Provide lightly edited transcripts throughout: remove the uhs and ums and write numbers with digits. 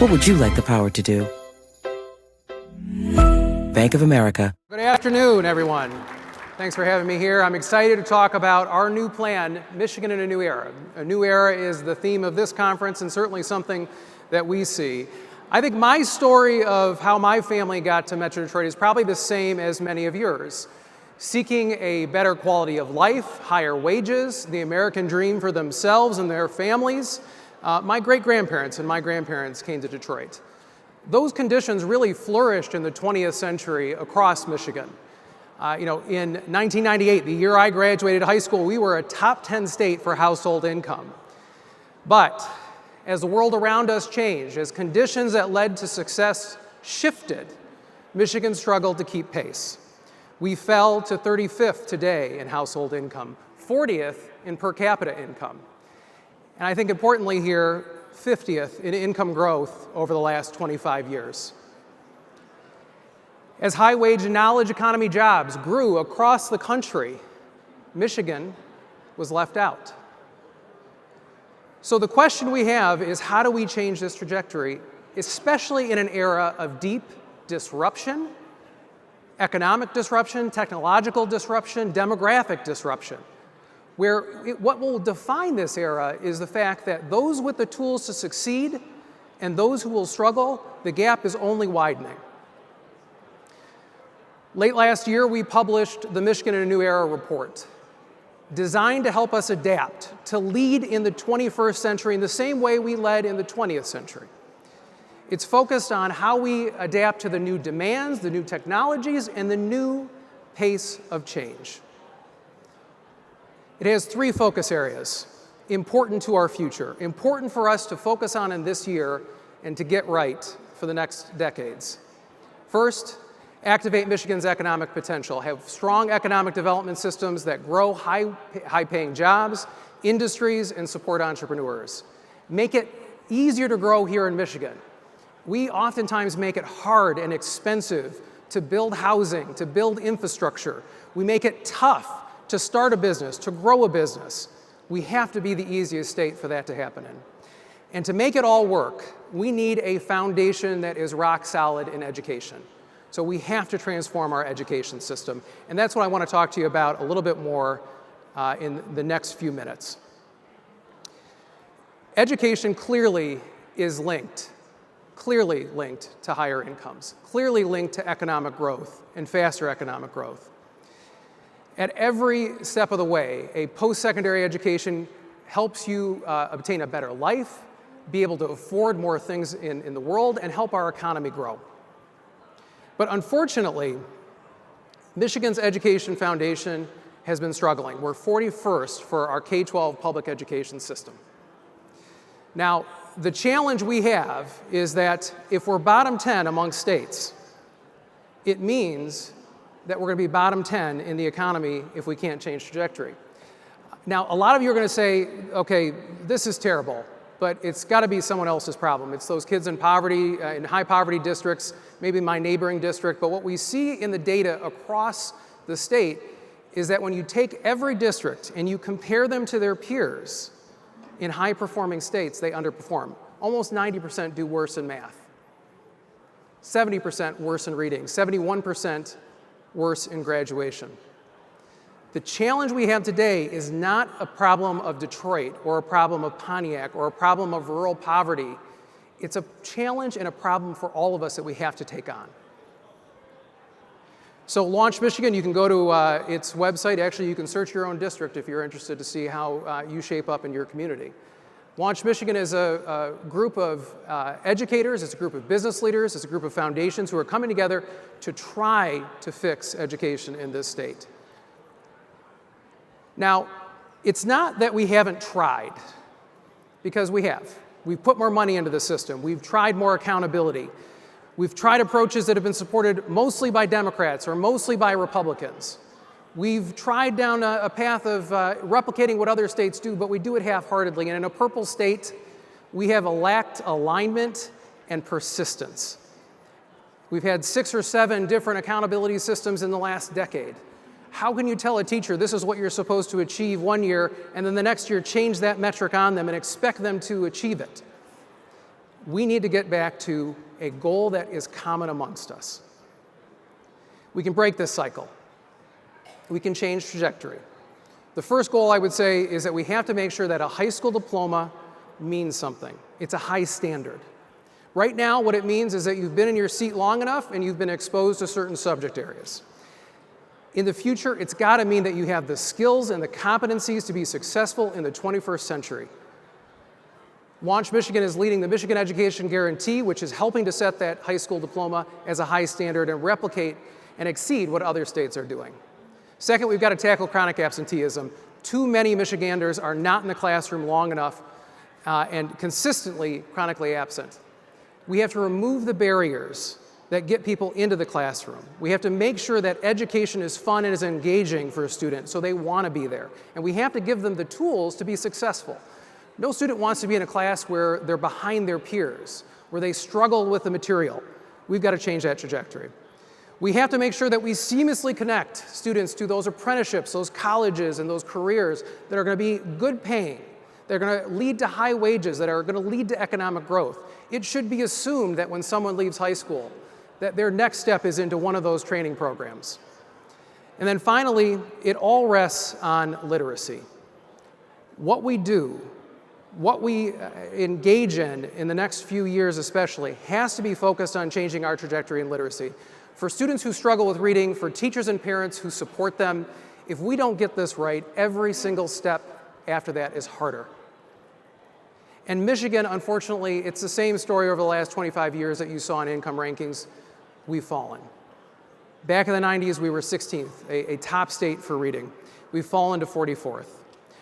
What would you like the power to do? Bank of America. Good afternoon, everyone. Thanks for having me here. I'm excited to talk about our new plan, Michigan in a New Era. A new era is the theme of this conference and certainly something that we see. I think my story of how my family got to Metro Detroit is probably the same as many of yours. Seeking a better quality of life, higher wages, the American dream for themselves and their families. My great-grandparents and my grandparents came to Detroit. Those conditions really flourished in the 20th century across Michigan. In 1998, the year I graduated high school, we were a top 10 state for household income. But as the world around us changed, as conditions that led to success shifted, Michigan struggled to keep pace. We fell to 35th today in household income, 40th in per capita income. And I think importantly here, 50th in income growth over the last 25 years. As high-wage and knowledge economy jobs grew across the country, Michigan was left out. So the question we have is, how do we change this trajectory, especially in an era of deep disruption, economic disruption, technological disruption, demographic disruption, where what will define this era is the fact that those with the tools to succeed and those who will struggle, the gap is only widening. Late last year, we published the Michigan in a New Era report, designed to help us adapt, to lead in the 21st century in the same way we led in the 20th century. It's focused on how we adapt to the new demands, the new technologies, and the new pace of change. It has three focus areas important to our future, important for us to focus on in this year and to get right for the next decades. First, activate Michigan's economic potential, have strong economic development systems that grow high-paying jobs, industries, and support entrepreneurs. Make it easier to grow here in Michigan. We oftentimes make it hard and expensive to build housing, to build infrastructure. We make it tough to start a business, to grow a business. We have to be the easiest state for that to happen in. And to make it all work, we need a foundation that is rock solid in education. So we have to transform our education system. And that's what I want to talk to you about a little bit more in the next few minutes. Education clearly is linked to higher incomes, clearly linked to economic growth and faster economic growth. At every step of the way, a post-secondary education helps you obtain a better life, be able to afford more things in the world, and help our economy grow. But unfortunately, Michigan's education foundation has been struggling. We're 41st for our K-12 public education system. Now, the challenge we have is that if we're bottom 10 among states, it means that we're going to be bottom 10 in the economy if we can't change trajectory. Now, a lot of you are going to say, okay, this is terrible, but it's got to be someone else's problem. It's those kids in poverty, in high poverty districts, maybe my neighboring district. But what we see in the data across the state is that when you take every district and you compare them to their peers in high performing states, they underperform. Almost 90% do worse in math, 70% worse in reading, 71% worse in graduation. The challenge we have today is not a problem of Detroit or a problem of Pontiac or a problem of rural poverty. It's a challenge and a problem for all of us that we have to take on. So Launch Michigan, you can go to its website. Actually, you can search your own district if you're interested to see how you shape up in your community. Launch Michigan is a group of educators, it's a group of business leaders, it's a group of foundations who are coming together to try to fix education in this state. Now, it's not that we haven't tried, because we have. We've put more money into the system. We've tried more accountability. We've tried approaches that have been supported mostly by Democrats or mostly by Republicans. We've tried down a path of replicating what other states do, but we do it half-heartedly. And in a purple state, we have lacked alignment and persistence. We've had 6 or 7 different accountability systems in the last decade. How can you tell a teacher this is what you're supposed to achieve one year, and then the next year change that metric on them and expect them to achieve it? We need to get back to a goal that is common amongst us. We can break this cycle. We can change trajectory. The first goal I would say is that we have to make sure that a high school diploma means something. It's a high standard. Right now, what it means is that you've been in your seat long enough and you've been exposed to certain subject areas. In the future, it's got to mean that you have the skills and the competencies to be successful in the 21st century. Launch Michigan is leading the Michigan Education Guarantee, which is helping to set that high school diploma as a high standard and replicate and exceed what other states are doing. Second, we've got to tackle chronic absenteeism. Too many Michiganders are not in the classroom long enough and consistently chronically absent. We have to remove the barriers that get people into the classroom. We have to make sure that education is fun and is engaging for a student so they want to be there. And we have to give them the tools to be successful. No student wants to be in a class where they're behind their peers, where they struggle with the material. We've got to change that trajectory. We have to make sure that we seamlessly connect students to those apprenticeships, those colleges, and those careers that are going to be good paying. They're going to lead to high wages, that are going to lead to economic growth. It should be assumed that when someone leaves high school, that their next step is into one of those training programs. And then finally, it all rests on literacy. What we do, what we engage in the next few years especially, has to be focused on changing our trajectory in literacy. For students who struggle with reading, for teachers and parents who support them, if we don't get this right, every single step after that is harder. And Michigan, unfortunately, it's the same story over the last 25 years that you saw in income rankings. We've fallen. Back in the 90s, we were 16th, a top state for reading. We've fallen to 44th.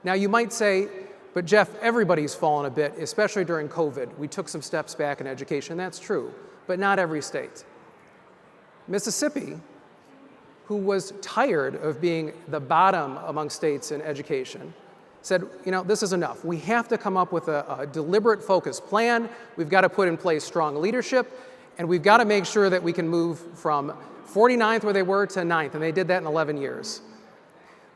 Now, you might say, but Jeff, everybody's fallen a bit, especially during COVID. We took some steps back in education. That's true, but not every state. Mississippi, who was tired of being the bottom among states in education, said, this is enough. We have to come up with a deliberate, focused plan. We've got to put in place strong leadership, and we've got to make sure that we can move from 49th, where they were, to 9th, and they did that in 11 years.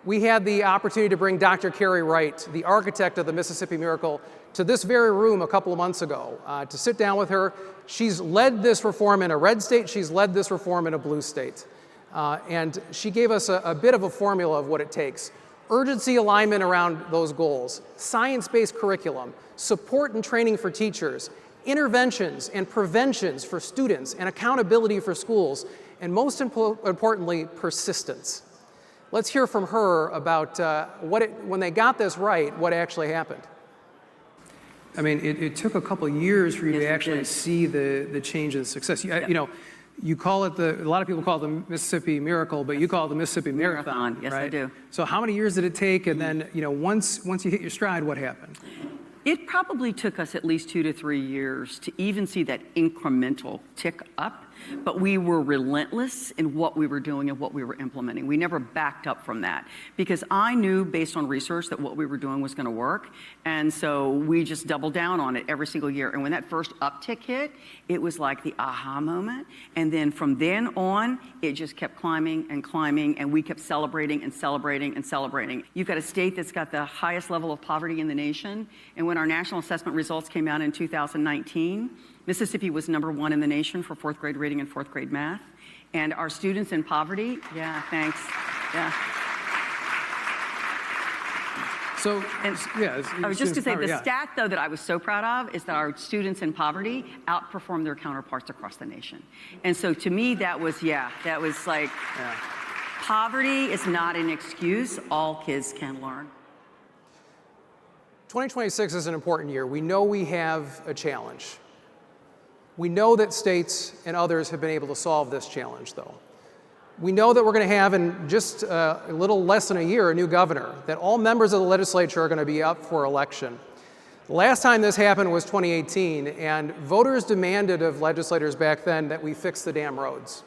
We had the opportunity to bring Dr. Carrie Wright, the architect of the Mississippi Miracle, to this very room a couple of months ago to sit down with her. She's led this reform in a red state. She's led this reform in a blue state. And she gave us a bit of a formula of what it takes. Urgency alignment around those goals, science-based curriculum, support and training for teachers, interventions and preventions for students, and accountability for schools, and most importantly, persistence. Let's hear from her about when they got this right, what actually happened. I mean, it took a couple of years for you to actually see the change in success. You call it a lot of people call it the Mississippi Miracle, but you call it the Mississippi Marathon. Yes, right? I do. So how many years did it take? And then, once you hit your stride, what happened? It probably took us at least 2 to 3 years to even see that incremental tick up, but we were relentless in what we were doing and what we were implementing. We never backed up from that because I knew based on research that what we were doing was going to work, and so we just doubled down on it every single year. And when that first uptick hit, it was like the aha moment, and then from then on, it just kept climbing, and we kept celebrating and celebrating and celebrating. You've got a state that's got the highest level of poverty in the nation, and when our national assessment results came out in 2019, Mississippi was #1 in the nation for 4th grade reading and 4th grade math. And our students in poverty, yeah, thanks, yeah. So, I was just going to say, the stat, though, that I was so proud of is that our students in poverty outperformed their counterparts across the nation. And so to me, that was like, poverty is not an excuse. All kids can learn. 2026 is an important year. We know we have a challenge. We know that states and others have been able to solve this challenge, though. We know that we're going to have, in just a little less than a year, a new governor, that all members of the legislature are going to be up for election. The last time this happened was 2018, and voters demanded of legislators back then that we fix the damn roads.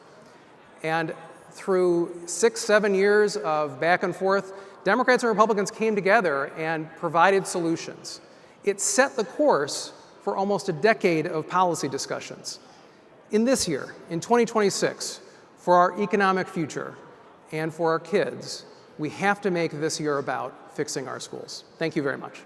And through 6-7 years of back and forth, Democrats and Republicans came together and provided solutions. It set the course for almost a decade of policy discussions. In this year, in 2026, for our economic future and for our kids, we have to make this year about fixing our schools. Thank you very much.